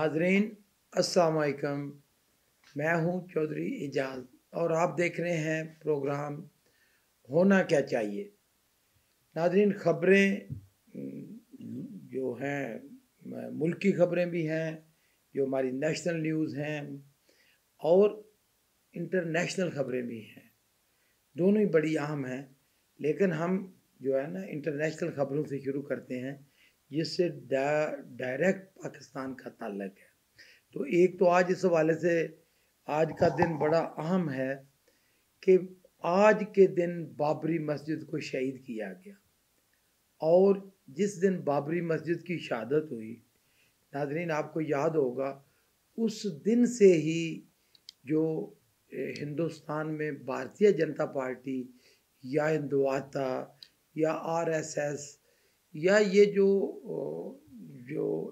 नाजरीन अस्सलाम वालेकुम। मैं हूं चौधरी एजाज और आप देख रहे हैं प्रोग्राम होना क्या चाहिए। नाजरीन, ख़बरें जो हैं मुल्की ख़बरें भी हैं, जो हमारी नेशनल न्यूज़ हैं, और इंटरनेशनल ख़बरें भी हैं। दोनों ही बड़ी अहम हैं, लेकिन हम जो है ना इंटरनेशनल ख़बरों से शुरू करते हैं जिससे डायरेक्ट पाकिस्तान का ताल्लुक है। तो एक तो आज इस हवाले से आज का दिन बड़ा अहम है कि आज के दिन बाबरी मस्जिद को शहीद किया गया। और जिस दिन बाबरी मस्जिद की शहादत हुई, नाज़रीन आपको याद होगा, उस दिन से ही जो हिंदुस्तान में भारतीय जनता पार्टी या हिंदुत्व या आरएसएस या ये जो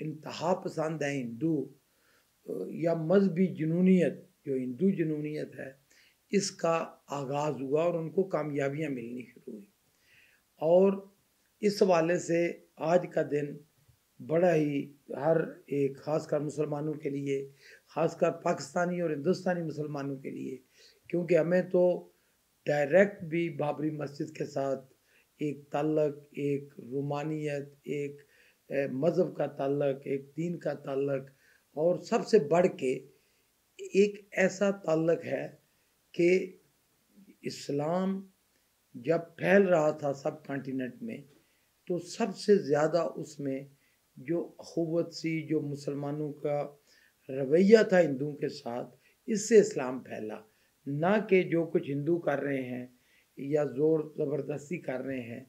इंतहा पसंद है हिंदू या मजहबी जुनूनियत, जो हिंदू जुनूनियत है, इसका आगाज़ हुआ और उनको कामयाबियाँ मिलनी शुरू हुई। और इस हवाले से आज का दिन बड़ा ही हर एक, ख़ासकर मुसलमानों के लिए, ख़ासकर पाकिस्तानी और हिंदुस्तानी मुसलमानों के लिए, क्योंकि हमें तो डायरेक्ट भी बाबरी मस्जिद के साथ एक ताल्लुक़, एक रूमानियत, एक मज़हब का ताल्लुक़, एक दीन का ताल्लुक़, और सबसे बढ़ के एक ऐसा ताल्लुक़ है कि इस्लाम जब फैल रहा था सब कॉन्टिनेंट में, तो सबसे ज़्यादा उसमें जो अख़ुवत सी, जो मुसलमानों का रवैया था हिंदुओं के साथ, इससे इस्लाम फैला। ना कि जो कुछ हिंदू कर रहे हैं या ज़ोर ज़बरदस्ती कर रहे हैं,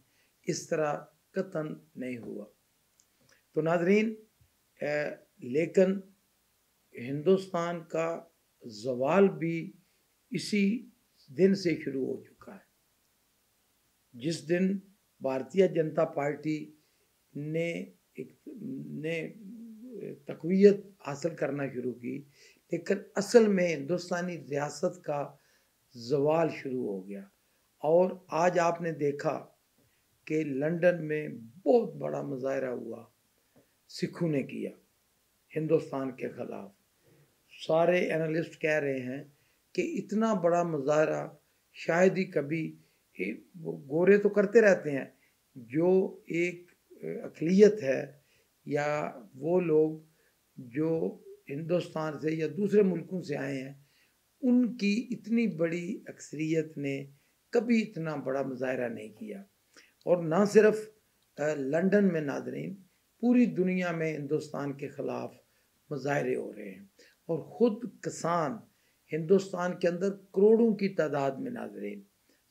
इस तरह कतन नहीं हुआ। तो नाज़रीन, लेकिन हिंदुस्तान का ज़वाल भी इसी दिन से शुरू हो चुका है, जिस दिन भारतीय जनता पार्टी ने तक़वियत हासिल करना शुरू की, लेकिन असल में हिंदुस्तानी रियासत का ज़वाल शुरू हो गया। और आज आपने देखा कि लंदन में बहुत बड़ा मुज़ाहरा हुआ, सिखों ने किया हिंदुस्तान के ख़िलाफ़। सारे एनालिस्ट कह रहे हैं कि इतना बड़ा मुज़ाहरा शायद ही कभी, गोरे तो करते रहते हैं, जो एक अक़लियत है या वो लोग जो हिंदुस्तान से या दूसरे मुल्कों से आए हैं, उनकी इतनी बड़ी अक्सरियत ने कभी इतना बड़ा मुज़ाहरा नहीं किया। और ना सिर्फ लंदन में, नाज़रीन पूरी दुनिया में हिंदुस्तान के ख़िलाफ़ मुज़ाहरे हो रहे हैं। और ख़ुद किसान हिंदुस्तान के अंदर करोड़ों की तादाद में, नाज़रीन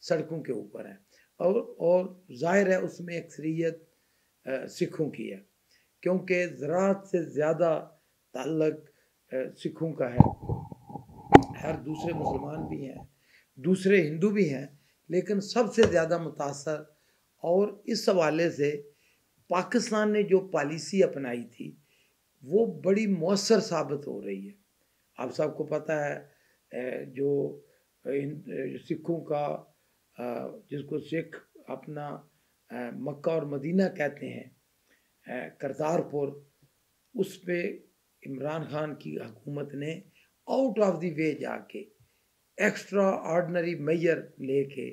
सड़कों के ऊपर हैं। और ज़ाहिर है उसमें अक्सरियत सिखों की है, क्योंकि ज़राअत से ज़्यादा ताल्लुक़ सिखों का है। हर दूसरे मुसलमान भी हैं, दूसरे हिंदू भी हैं, लेकिन सबसे ज़्यादा मुतासर, और इस हवाले से पाकिस्तान ने जो पॉलिसी अपनाई थी वो बड़ी मौसर साबित हो रही है। आप सबको पता है जो सिखों का, जिसको सिख अपना मक्का और मदीना कहते हैं, करतारपुर, उस पे इमरान खान की हुकूमत ने आउट ऑफ द वे जाके एक्स्ट्रा ऑर्डनरी मेजर लेके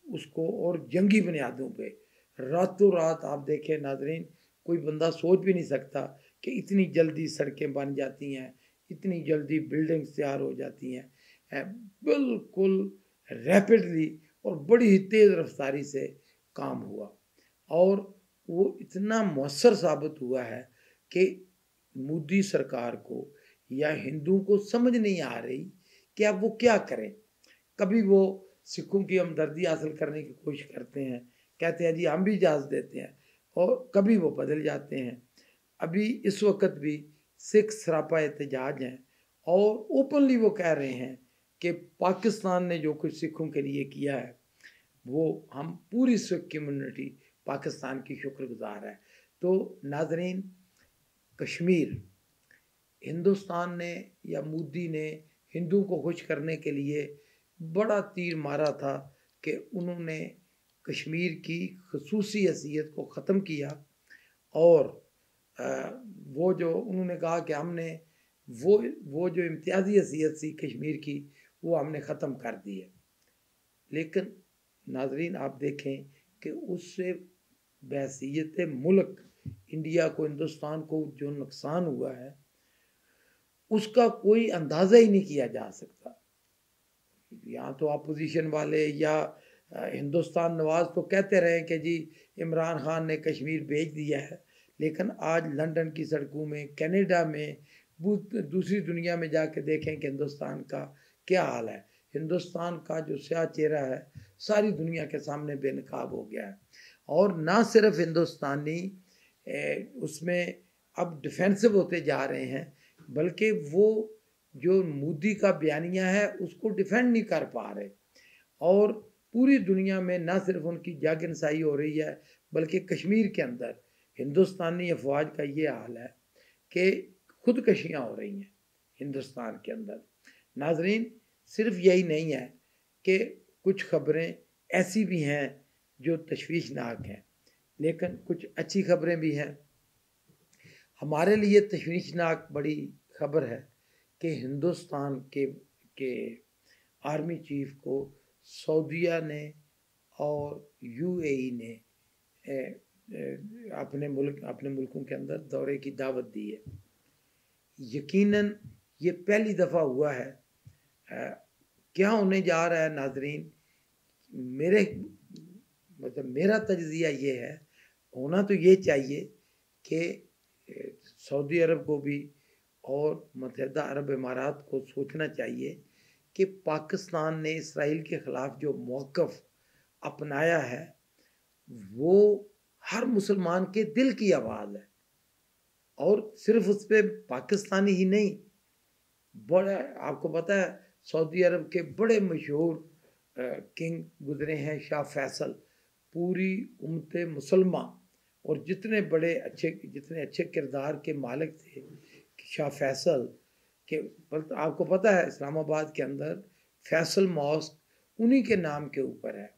उसको, और जंगी बुनियादों पे रातों रात, आप देखें नाज़रीन, कोई बंदा सोच भी नहीं सकता कि इतनी जल्दी सड़कें बन जाती हैं, इतनी जल्दी बिल्डिंग्स तैयार हो जाती हैं, बिल्कुल रैपिडली और बड़ी ही तेज़ रफ्तारी से काम हुआ। और वो इतना मौसर साबित हुआ है कि मोदी सरकार को या हिंदुओं को समझ नहीं आ रही कि अब वो क्या करें। कभी वो सिखों की हमदर्दी हासिल करने की कोशिश करते हैं, कहते हैं जी हम भी इजाज़त देते हैं, और कभी वो बदल जाते हैं। अभी इस वक्त भी सिख सरापा एहतजाज हैं, और ओपनली वो कह रहे हैं कि पाकिस्तान ने जो कुछ सिखों के लिए किया है, वो हम पूरी सिख कम्युनिटी पाकिस्तान की शुक्रगुजार है। तो नाज़रीन, कश्मीर, हिंदुस्तान ने या मोदी ने हिंदुओं को खुश करने के लिए बड़ा तीर मारा था कि उन्होंने कश्मीर की खसूसी हैसियत को ख़त्म किया, और वो जो उन्होंने कहा कि हमने वो जो इम्तियाजी हैसियत थी कश्मीर की वो हमने ख़त्म कर दी है। लेकिन नाजरीन आप देखें कि उससे बहसीयत मुल्क इंडिया को, हिंदुस्तान को जो नुकसान हुआ है उसका कोई अंदाज़ा ही नहीं किया जा सकता। यहाँ तो अपोजिशन वाले या हिंदुस्तान नवाज तो कहते रहे कि जी इमरान खान ने कश्मीर भेज दिया है, लेकिन आज लंदन की सड़कों में, कनाडा में, दूसरी दुनिया में जाके देखें कि हिंदुस्तान का क्या हाल है। हिंदुस्तान का जो स्याह चेहरा है सारी दुनिया के सामने बेनकाब हो गया है। और ना सिर्फ हिंदुस्तानी उसमें अब डिफेंसिव होते जा रहे हैं, बल्कि वो जो मोदी का बयानिया है उसको डिफेंड नहीं कर पा रहे। और पूरी दुनिया में ना सिर्फ उनकी जागनसाई हो रही है, बल्कि कश्मीर के अंदर हिंदुस्तानी अफवाज का ये हाल है कि खुदकशियाँ हो रही हैं हिंदुस्तान के अंदर। नाजरीन सिर्फ यही नहीं है कि कुछ खबरें ऐसी भी हैं जो तशवीशनाक हैं, लेकिन कुछ अच्छी खबरें भी हैं। हमारे लिए तशवीशनाक बड़ी खबर है कि हिंदुस्तान के आर्मी चीफ को सऊदीया ने और यूएई ने अपने मुल्कों के अंदर दौरे की दावत दी है। यकीनन ये पहली दफ़ा हुआ है। क्या होने जा रहा है नाजरीन, मेरा तज्जिया ये है, होना तो ये चाहिए कि सऊदी अरब को भी और मुत्तहिदा अरब इमारात को सोचना चाहिए कि पाकिस्तान ने इसराइल के ख़िलाफ़ जो मौक़िफ़ अपनाया है वो हर मुसलमान के दिल की आवाज़ है। और सिर्फ उस पर पाकिस्तानी ही नहीं, बड़ा आपको पता है सऊदी अरब के बड़े मशहूर किंग गुजरे हैं, शाह फैसल। पूरी उम्मत मुसलमान और जितने अच्छे किरदार के मालिक थे शाह फैसल के, आपको पता है इस्लामाबाद के अंदर फैसल मॉस्क उन्हीं के नाम के ऊपर है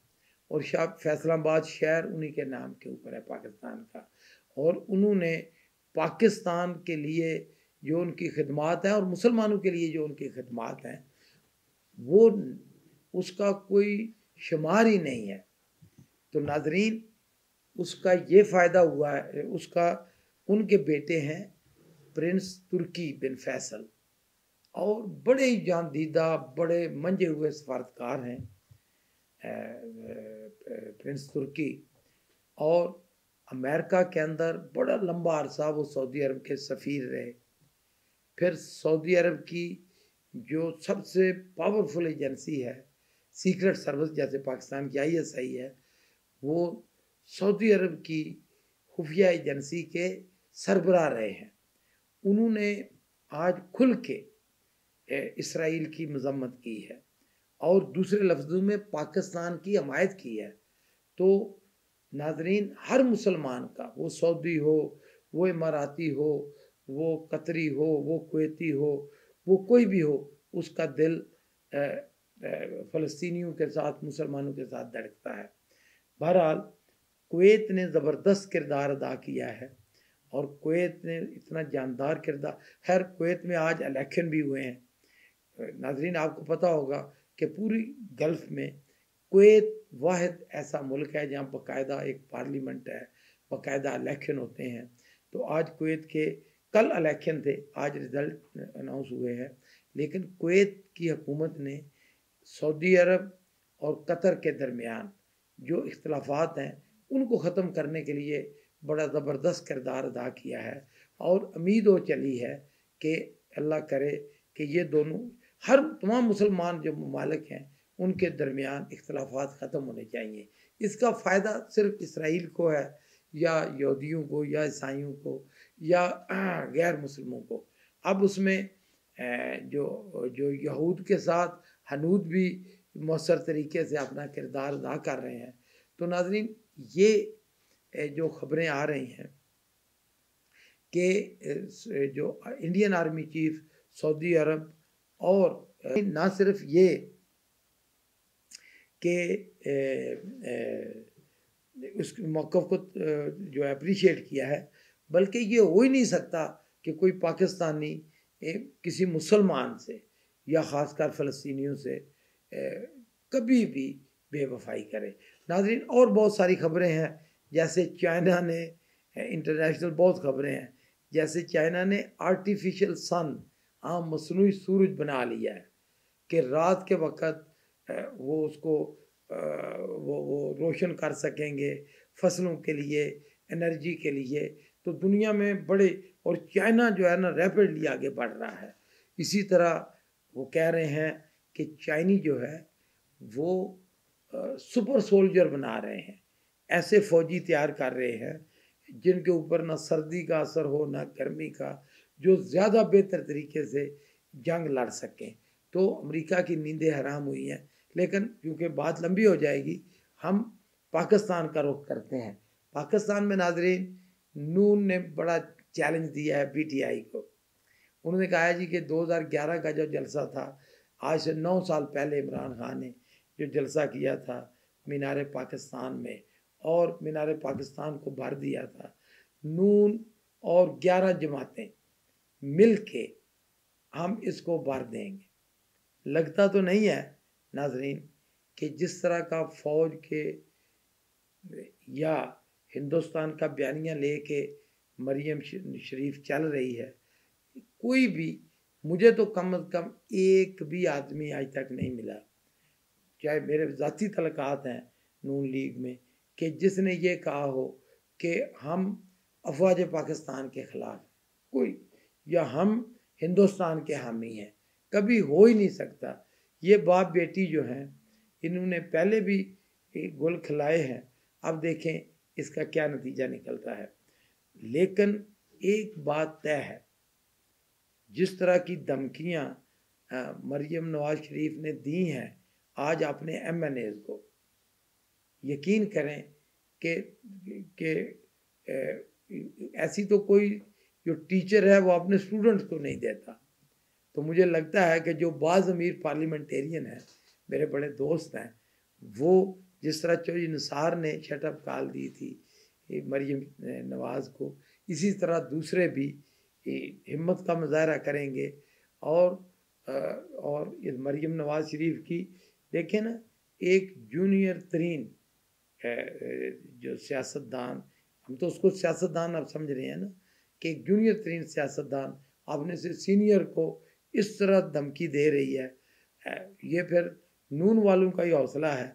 और शाह फैसलाबाद शहर उन्हीं के नाम के ऊपर है पाकिस्तान का। और उन्होंने पाकिस्तान के लिए जो उनकी खिदमात हैं और मुसलमानों के लिए जो उनकी खिदमात हैं वो उसका कोई शुमार ही नहीं है। तो नाजरीन उसका ये फ़ायदा हुआ है, उसका उनके बेटे हैं प्रिंस तुर्की बिन फैसल और बड़े ही जान-दीदा, बड़े मंजे हुए सफारतकार हैं प्रिंस तुर्की। और अमेरिका के अंदर बड़ा लंबा अरसा वो सऊदी अरब के सफ़ीर रहे। फिर सऊदी अरब की जो सबसे पावरफुल एजेंसी है सीक्रेट सर्विस, जैसे पाकिस्तान की ISI है, वो सऊदी अरब की खुफिया एजेंसी के सरबराह रहे हैं। उन्होंने आज खुल के इसराइल की मजम्मत की है और दूसरे लफ्ज़ों में पाकिस्तान की हमायत की है। तो नाजरीन हर मुसलमान का, वो सऊदी हो, वो इमाराती हो, वो कतरी हो, वो कुवैती हो, वो कोई भी हो, उसका दिल फ़लस्तीनियों के साथ, मुसलमानों के साथ धड़कता है। बहरहाल कुवैत ने ज़बरदस्त किरदार अदा किया है और कुवैत ने इतना जानदार किरदार, खैर कुवैत में आज इलेक्शन भी हुए हैं। नाजरीन आपको पता होगा कि पूरी गल्फ़ में कुवैत वाहिद ऐसा मुल्क है जहाँ बाकायदा एक पार्लियामेंट है, बाकायदा इलेक्शन होते हैं। तो आज कुवैत के कल इलेक्शन थे, आज रिज़ल्ट अनाउंस हुए हैं, लेकिन कुवैत की हुकूमत ने सऊदी अरब और कतर के दरमियान जो इख्तलाफात हैं उनको ख़त्म करने के लिए बड़ा ज़बरदस्त किरदार अदा किया है। और उम्मीद हो चली है कि अल्लाह करे कि ये दोनों तमाम मुसलमान जो ममालिक हैं उनके दरमियान इख्तलाफात ख़त्म होने चाहिए। इसका फ़ायदा सिर्फ इसराइल को है या यहूदियों को या ईसाइयों को या गैर मुस्लिमों को। अब उसमें जो यहूद के साथ हनूद भी मौसर तरीके से अपना किरदार अदा कर रहे हैं। तो नाजरीन ये जो खबरें आ रही हैं कि जो इंडियन आर्मी चीफ सऊदी अरब और ना सिर्फ ये कि उस मौक़िफ़ को जो अप्रिशिएट किया है, बल्कि ये हो ही नहीं सकता कि कोई पाकिस्तानी किसी मुसलमान से या ख़ासकर फ़लस्तीनियों से कभी भी बेवफाई करे। नाज़रीन, और बहुत सारी खबरें हैं, जैसे चाइना ने इंटरनेशनल बहुत खबरें हैं, जैसे चाइना ने आर्टिफिशियल सन, मसनूई सूरज बना लिया है कि रात के वक़्त वो उसको वो रोशन कर सकेंगे फसलों के लिए, एनर्जी के लिए। तो दुनिया में बड़े, और चाइना जो है ना रैपिडली आगे बढ़ रहा है। इसी तरह वो कह रहे हैं कि चाइनी जो है वो सुपर सोल्जर बना रहे हैं, ऐसे फौजी तैयार कर रहे हैं जिनके ऊपर ना सर्दी का असर हो ना गर्मी का, जो ज़्यादा बेहतर तरीके से जंग लड़ सकें। तो अमेरिका की नींदें हराम हुई हैं। लेकिन क्योंकि बात लंबी हो जाएगी, हम पाकिस्तान का रुख करते हैं। पाकिस्तान में नाजरीन, नून ने बड़ा चैलेंज दिया है पीटीआई को। उन्होंने कहा है जी कि 2011 का जो जलसा था, आज से 9 साल पहले इमरान खान ने जो जलसा किया था मीनार पाकिस्तान में, और मीनार पाकिस्तान को भर दिया था, नून और 11 जमातें मिल के हम इसको भर देंगे। लगता तो नहीं है नाजरीन कि जिस तरह का फ़ौज के या हिंदुस्तान का बयानिया लेके मरियम शरीफ चल रही है, कोई भी, मुझे तो कम अज़ कम एक भी आदमी आज तक नहीं मिला, चाहे मेरे ज़ाती तल्लुकात हैं नून लीग में, कि जिसने ये कहा हो कि हम अफवाज पाकिस्तान के ख़िलाफ़ कोई, या हम हिंदुस्तान के हामी हैं। कभी हो ही नहीं सकता। ये बाप बेटी जो हैं, इन्होंने पहले भी गुल खिलाए हैं, अब देखें इसका क्या नतीजा निकलता है। लेकिन एक बात तय है, जिस तरह की धमकियाँ मरियम नवाज शरीफ ने दी हैं आज अपने MNAs को, यकीन करें कि ऐसी तो कोई जो टीचर है वो अपने स्टूडेंट्स को नहीं देता। तो मुझे लगता है कि जो बाज़ अमीर पार्लियामेंटेरियन हैं, मेरे बड़े दोस्त हैं, वो जिस तरह चौधरी निसार ने शटअप कॉल दी थी मरियम नवाज़ को, इसी तरह दूसरे भी हिम्मत का मुजाहरा करेंगे। और इस मरियम नवाज शरीफ की देखें ना, एक जूनियर तरीन जो सियासतदान, हम तो उसको सियासतदान अब समझ रहे हैं ना, कि एक जूनियर तरीन सियासतदान अपने से सीनियर को इस तरह धमकी दे रही है। ये फिर नून वालों का ही हौसला है,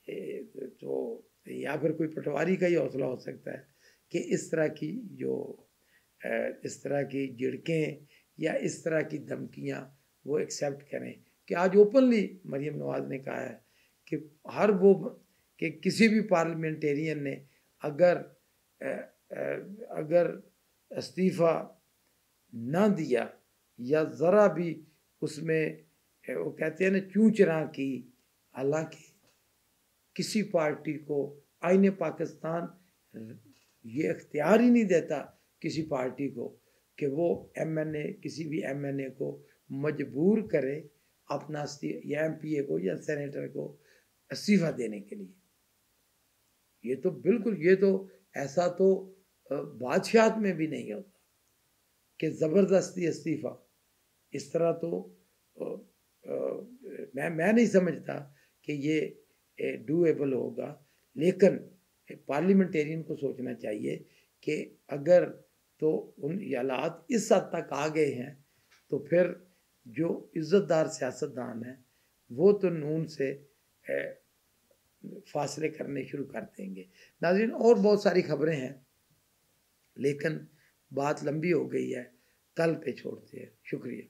तो या फिर कोई पटवारी का ही हौसला हो सकता है कि इस तरह की इस तरह की झिड़कें या इस तरह की धमकियाँ वो एक्सेप्ट करें। कि आज ओपनली मरियम नवाज ने कहा है कि कि किसी भी पार्लियामेंटेरियन ने अगर इस्तीफ़ा ना दिया या ज़रा भी उसमें वो कहते हैं ना चूं चरा की, हालांकि किसी पार्टी को आईने पाकिस्तान ये इख्तियार ही नहीं देता किसी पार्टी को कि वो किसी भी MNA को मजबूर करे अपना या MPA को या सेनेटर को इस्तीफ़ा देने के लिए। ये तो बिल्कुल, ये तो ऐसा तो बादशाहत में भी नहीं होता कि ज़बरदस्ती इस्तीफ़ा। इस तरह तो मैं नहीं समझता कि ये डूएबल होगा। लेकिन पार्लियामेंटेरियन को सोचना चाहिए कि अगर तो उन हालात इस हद तक आ गए हैं, तो फिर जो इज़्ज़तदार सियासतदान हैं वो तो नून से फासले करने शुरू कर देंगे। नाज़रीन, और बहुत सारी खबरें हैं, लेकिन बात लंबी हो गई है, कल पे छोड़ते हैं। शुक्रिया।